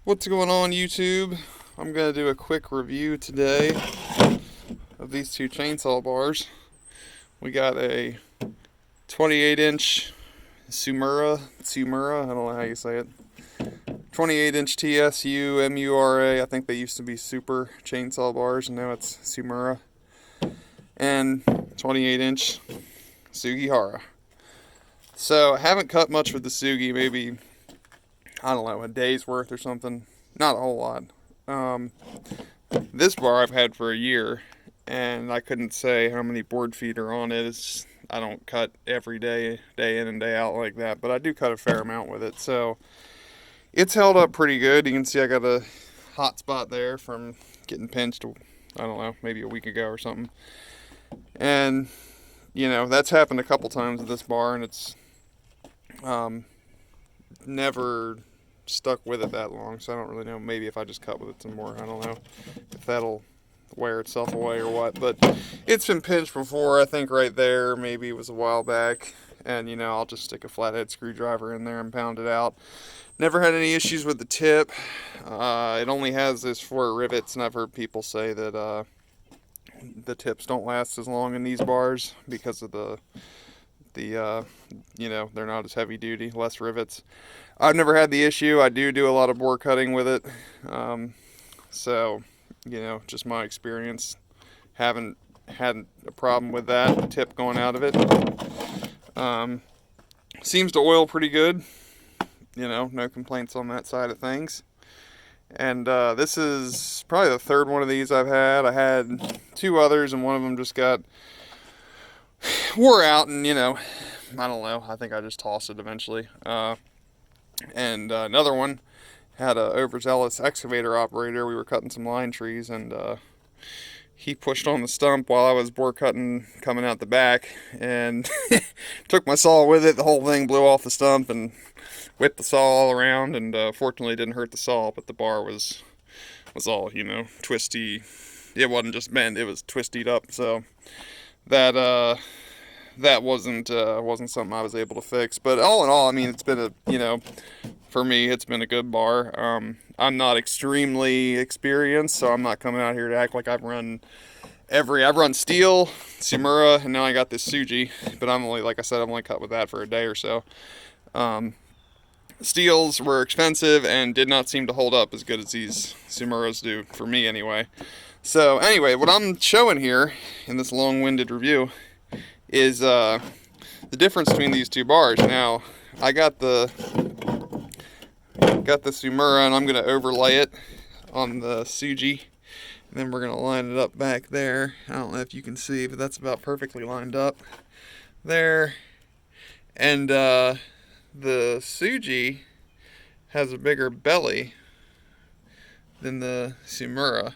What's going on, YouTube? I'm going to do a quick review today of these two chainsaw bars. We got a 28-inch Tsumura, I don't know how you say it. 28-inch TSU MURA. I think they used to be super chainsaw bars, and now it's Tsumura. And 28-inch Sugihara. So I haven't cut much with the Sugi, maybe, I don't know, a day's worth or something. Not a whole lot. This bar I've had for a year, and I couldn't say how many board feet are on it. I don't cut every day, day in and day out like that, but I do cut a fair amount with it. So it's held up pretty good. You can see I got a hot spot there from getting pinched, I don't know, maybe a week ago or something. And, you know, that's happened a couple times with this bar, and it's never stuck with it that long, so I don't really know. Maybe if I just cut with it some more, I don't know if that'll wear itself away or what. But it's been pinched before, I think right there, maybe it was a while back, and you know, I'll just stick a flathead screwdriver in there and pound it out. Never had any issues with the tip. It only has those 4 rivets, and I've heard people say that the tips don't last as long in these bars because of the you know, they're not as heavy duty, less rivets. I've never had the issue. I do a lot of bore cutting with it. So, you know, just my experience. Haven't had a problem with that tip going out of it. Seems to oil pretty good. You know, no complaints on that side of things. And this is probably the 3rd one of these I've had. I had 2 others, and one of them just got wore out, and you know, I don't know, I think I just tossed it eventually. And another one had a overzealous excavator operator. We were cutting some line trees, and he pushed on the stump while I was bore cutting coming out the back, and took my saw with it. The whole thing blew off the stump and whipped the saw all around, and fortunately it didn't hurt the saw, but the bar was all, you know, twisty. It wasn't just bent, it was twisted up, so that wasn't something I was able to fix. But all in all, I mean, it's been a, you know, for me, it's been a good bar. I'm not extremely experienced, so I'm not coming out here to act like I've run Stihl, Tsumura, and now I got this Sugi. But I'm only, like I said, I've only cut with that for a day or so. Stihls were expensive and did not seem to hold up as good as these Tsumuras do, for me anyway. So anyway, what I'm showing here in this long-winded review is the difference between these 2 bars. Now, I got the Tsumura, and I'm going to overlay it on the Sugi, and then we're going to line it up back there. I don't know if you can see, but that's about perfectly lined up there. And the Sugi has a bigger belly than the Tsumura.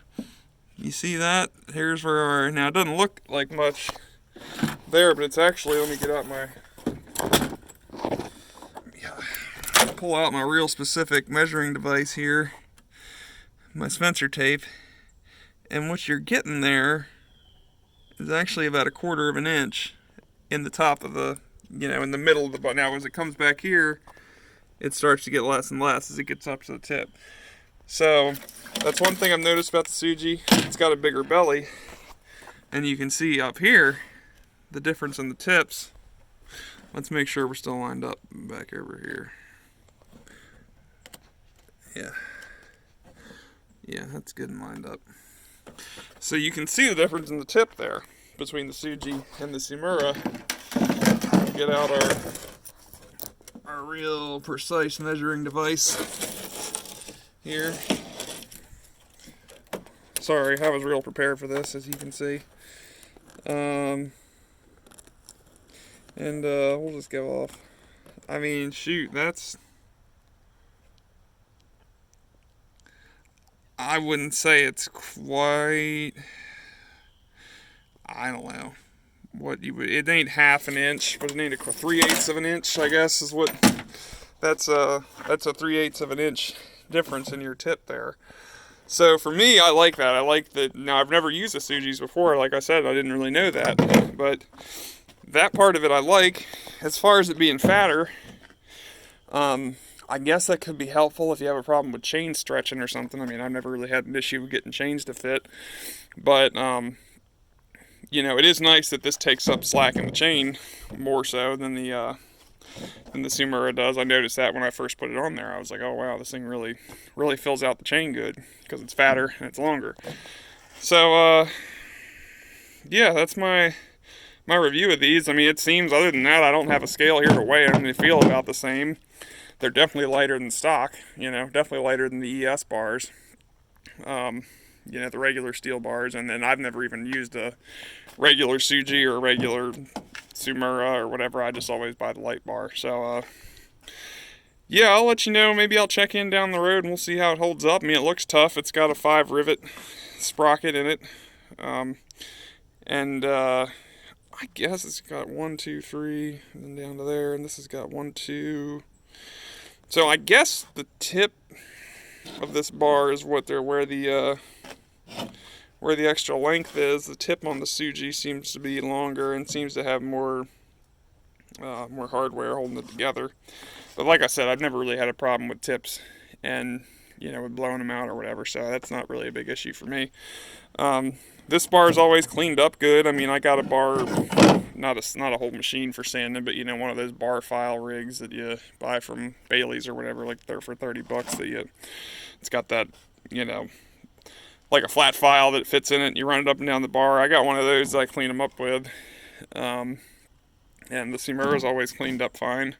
You see that? Here's where now it doesn't look like much there, but it's actually, let me get out pull out my real specific measuring device here, my Spencer tape, and what you're getting there is actually about 1/4 of an inch in the top of the, you know, in the middle of the butt. Now as it comes back here, it starts to get less and less as it gets up to the tip. So that's one thing I've noticed about the Sugi. It's got a bigger belly, and you can see up here the difference in the tips. Let's make sure we're still lined up back over here. Yeah, that's good and lined up. So you can see the difference in the tip there between the Sugi and the Tsumura. Get out our real precise measuring device here. Sorry, I was real prepared for this, as you can see. And we'll just go off. I mean, shoot, I wouldn't say it's quite, I don't know what you would, it ain't 1/2 an inch, but it ain't 3/8 of an inch, I guess, is what, that's a 3/8 of an inch difference in your tip there. So for me, I like that. I like that. Now, I've never used the Sugis before. Like I said, I didn't really know that, but that part of it I like. As far as it being fatter, I guess that could be helpful if you have a problem with chain stretching or something. I mean, I've never really had an issue with getting chains to fit, but it is nice that this takes up slack in the chain more so than the Tsumura does. I noticed that when I first put it on there. I was like, oh wow, this thing really fills out the chain good because it's fatter and it's longer. So yeah, that's my review of these. I mean, it seems, other than that, I don't have a scale here to weigh them. They feel about the same. They're definitely lighter than stock, definitely lighter than the ES bars. The regular Stihl bars, and then I've never even used a regular Sugi or a regular Tsumura or whatever. I just always buy the light bar. So, yeah, I'll let you know. Maybe I'll check in down the road and we'll see how it holds up. I mean, it looks tough. It's got a 5 rivet sprocket in it. I guess it's got 1, 2, 3, and then down to there, and this has got 1, 2. So I guess the tip of this bar is where the extra length is. The tip on the Sugi seems to be longer and seems to have more hardware holding it together. But like I said, I've never really had a problem with tips and with blowing them out or whatever, so that's not really a big issue for me. This bar is always cleaned up good. I mean, I got a bar, not a whole machine for sanding, but one of those bar file rigs that you buy from Bailey's or whatever, like they're for $30. It's got that, like a flat file that fits in it, and you run it up and down the bar. I got one of those that I clean them up with. And the Tsumura is always cleaned up fine.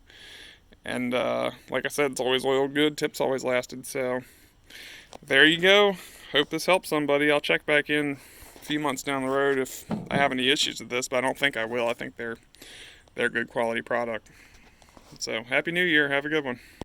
And like I said, it's always oiled good. Tips always lasted. So there you go. Hope this helps somebody. I'll check back in a few months down the road if I have any issues with this, but I don't think I will. I think they're good quality product. So Happy New Year. Have a good one.